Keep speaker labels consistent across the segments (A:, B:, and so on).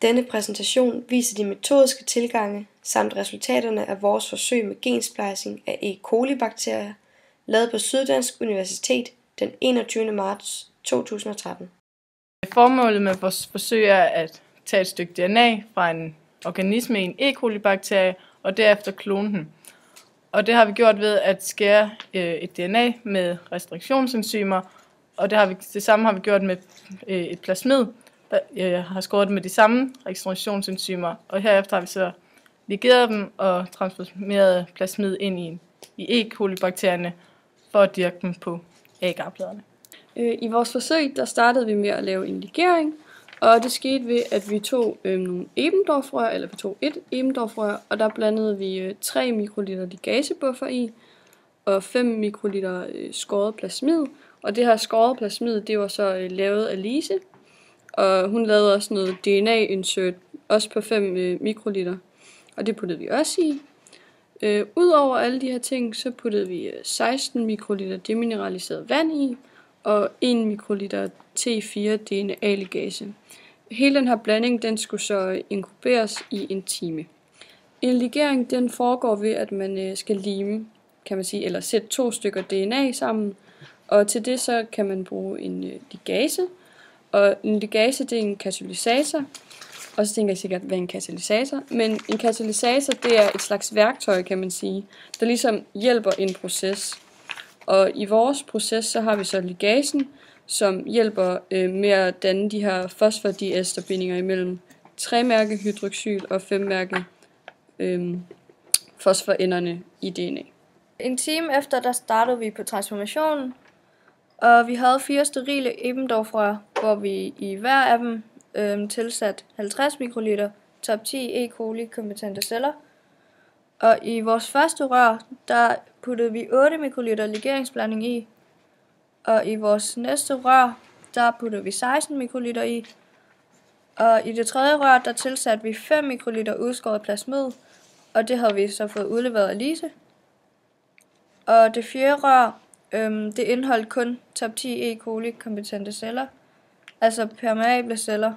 A: Denne præsentation viser de metodiske tilgange samt resultaterne af vores forsøg med gensplejsning af E. coli-bakterier, lavet på Syddansk Universitet den 21. marts 2013.
B: Formålet med vores forsøg er at tage et stykke DNA fra en organisme i en E. coli-bakterie og derefter klone den. Og det har vi gjort ved at skære et DNA med restriktionsenzymer, og det samme har vi gjort med et plasmid, der har skåret det med de samme restriktionsenzymer, og herefter har vi så ligeret dem og transformeret plasmid ind i E. coli-bakterierne for at dyrke dem på agarpladerne.
C: I vores forsøg der startede vi med at lave en ligering, og det skete ved, at vi tog nogle Ebendorf-rør, eller vi tog et Ebendorf-rør, og der blandede vi 3 mikroliter ligasebuffer i, og 5 mikroliter skåret plasmid. Og det her skåret plasmid, det var så lavet af Lise, og hun lavede også noget DNA-insert, også på 5 mikroliter, og det puttede vi også i. Udover alle de her ting, så puttede vi 16 mikroliter demineraliseret vand i, og 1 mikroliter T4 DNA-ligase. Hele den her blanding, den skulle så inkuberes i en time. En ligering, den foregår ved, at man skal lime, kan man sige, eller sætte 2 stykker DNA sammen, og til det så kan man bruge en ligase, og en ligase, det er en katalysator, og så tænker jeg sikkert, hvad er en katalysator? Men en katalysator, det er et slags værktøj, kan man sige, der ligesom hjælper en proces. Og i vores proces, så har vi så ligasen, som hjælper med at danne de her fosfordieesterbindinger imellem 3-mærke hydroxyl og 5-mærke fosforenderne i DNA.
D: En time efter, der startede vi på transformationen, og vi havde 4 sterile Ebendorf-rør, hvor vi i hver af dem tilsat 50 mikroliter top 10 E. coli kompetente celler. Og i vores første rør, der puttede vi 8 mikroliter legeringsblanding i, og i vores næste rør, der puttede vi 16 mikroliter i, og i det tredje rør, der tilsatte vi 5 mikroliter udskåret plasmid, og det havde vi så fået udleveret af Lise. Og det fjerde rør, det indeholdt kun top 10 E. coli kompetente celler, altså permeable celler.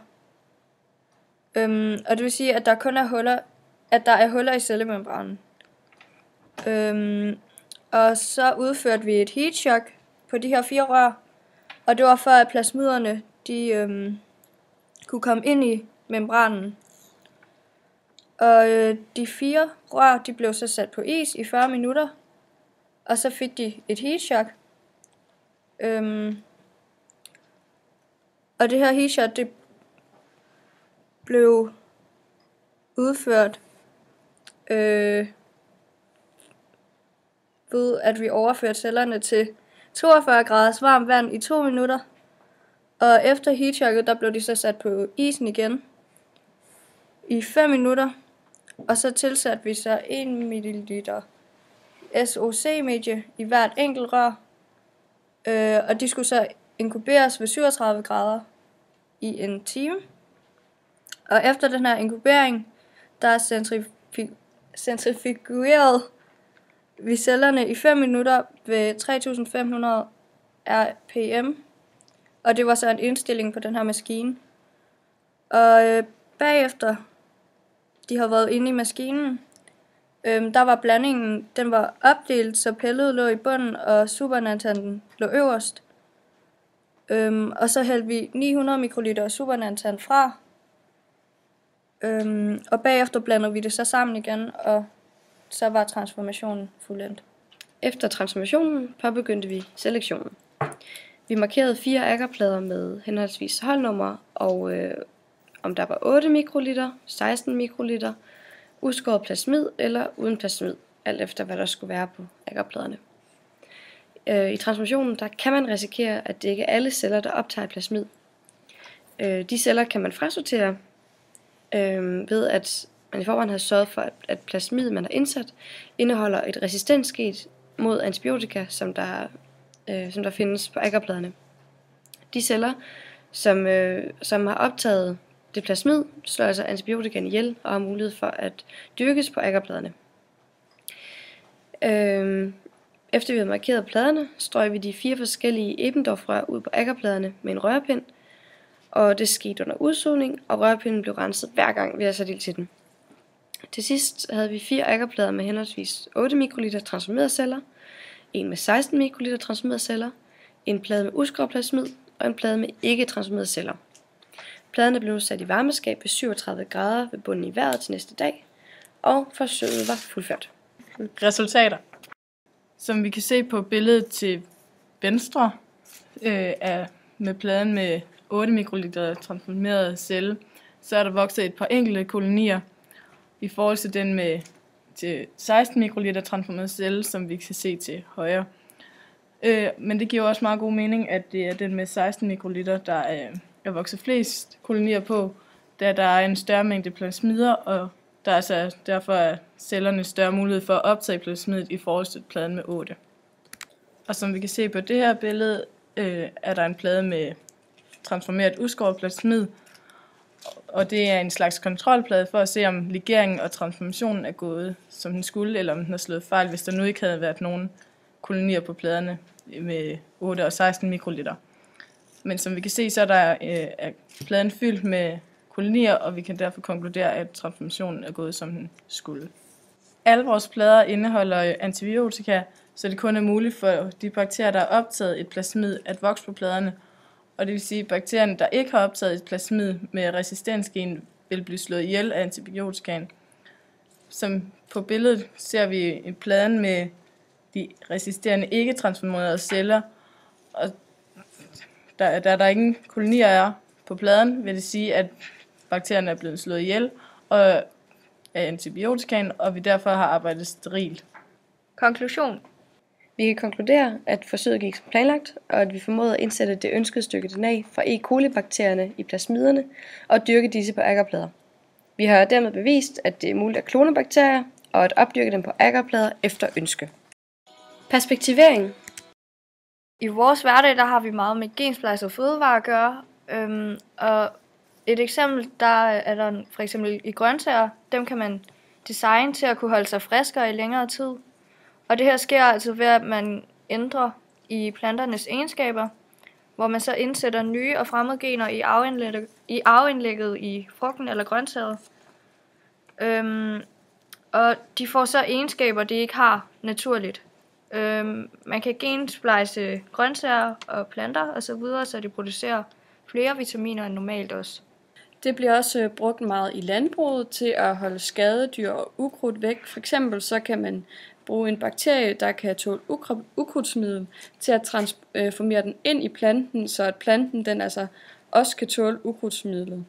D: Og det vil sige, at der kun er huller i cellemembranen. Og så udførte vi et heatshock på de her 4 rør, og det var for, at plasmiderne de kunne komme ind i membranen. Og de 4 rør, de blev så sat på is i 40 minutter, og så fik de et heatshock. Og det her heatshock, det blev udført ved at vi overførte cellerne til 42 graders varmt vand i 2 minutter. Og efter heatshocket, der blev de så sat på isen igen i 5 minutter. Og så tilsatte vi så 1 ml SOC-medie i hvert enkelt rør. Og de skulle så inkuberes ved 37 grader i en time. Og efter den her inkubering, der er centrifugeret vi cellerne i 5 minutter ved 3500 rpm. Og det var så en indstilling på den her maskine. Og bagefter de har været inde i maskinen, der var blandingen, den var opdelt, så pellet lå i bunden, og supernantanen lå øverst. Og så hældte vi 900 mikroliter supernantan fra. Og bagefter blandede vi det så sammen igen, og så var transformationen fuldendt.
A: Efter transformationen påbegyndte vi selektionen. Vi markerede 4 agarplader med henholdsvis holdnummer og om der var 8 mikroliter, 16 mikroliter, udskåret plasmid eller uden plasmid, alt efter hvad der skulle være på agarpladerne. I transformationen der kan man risikere, at det ikke er alle celler, der optager plasmid. De celler kan man frasortere ved at man i forvejen har sørget for, at plasmid, man har indsat, indeholder et resistensgen mod antibiotika, som der findes på agarpladerne. De celler, som har optaget det plasmid, slår altså antibiotikaen ihjel og har mulighed for at dyrkes på agarpladerne. Efter vi havde markeret pladerne, strøg vi de 4 forskellige Ebendorf-rør ud på agarpladerne med en rørpind, og det skete under udsugning, og rørpinden blev renset hver gang ved at sætte ild til den. Til sidst havde vi 4 agerplader med henholdsvis 8 mikroliter transformerede celler, en med 16 mikroliter transformerede celler, en plade med uskrovplasmid og en plade med ikke transformerede celler. Pladerne blev nu sat i varmeskab ved 37 grader ved bunden i vejret til næste dag, og forsøget var fuldført.
B: Resultater. Som vi kan se på billedet til venstre, er med pladen med 8 mikroliter transformeret celle, så er der vokset et par enkelte kolonier i forhold til den med til 16 mikroliter transformeret celle, som vi kan se til højre. Men det giver også meget god mening, at det er den med 16 mikroliter, der er vokset flest kolonier på, da der er en større mængde plasmider, og der er altså derfor er cellerne større mulighed for at optage plasmidet i forhold til pladen med 8. Og som vi kan se på det her billede, er der en plade med transformeret udskåret plasmid, og det er en slags kontrolplade for at se, om legeringen og transformationen er gået, som den skulle, eller om den har slået fejl, hvis der nu ikke havde været nogen kolonier på pladerne med 8 og 16 mikroliter. Men som vi kan se, så er pladen fyldt med kolonier, og vi kan derfor konkludere, at transformationen er gået, som den skulle. Alle vores plader indeholder antibiotika, så det kun er muligt for de bakterier, der har optaget et plasmid, at vokse på pladerne. Og det vil sige, at bakterierne, der ikke har optaget et plasmid med resistensgen, vil blive slået ihjel af antibiotikaen. Som på billedet ser vi en pladen med de resisterende ikke-transformerede celler, og da der ingen kolonier er på pladen, vil det sige, at bakterierne er blevet slået ihjel af antibiotikaen, og vi derfor har arbejdet sterilt.
D: Konklusion.
A: Vi kan konkludere, at forsøget gik som planlagt, og at vi formåede at indsætte det ønskede stykke DNA fra E. coli-bakterierne i plasmiderne og dyrke disse på agerplader. Vi har dermed bevist, at det er muligt at klone bakterier og at opdyrke dem på agerplader efter ønske. Perspektivering.
D: I vores hverdag, der har vi meget med gensplejsede fødevarer at gøre. Og et eksempel, der er der for eksempel i grøntsager, dem kan man designe til at kunne holde sig friskere i længere tid. Og det her sker altså ved, at man ændrer i planternes egenskaber, hvor man så indsætter nye og fremmede gener i arveindlægget i frugten eller grøntsaget. Og de får så egenskaber, de ikke har naturligt. Man kan gensplejse grøntsager og planter osv., så de producerer flere vitaminer end normalt også.
C: Det bliver også brugt meget i landbruget til at holde skadedyr og ukrudt væk. For eksempel så kan man bruge en bakterie, der kan tåle ukrudtsmiddel, til at transformere den ind i planten, så at planten den altså også kan tåle ukrudtsmidlet.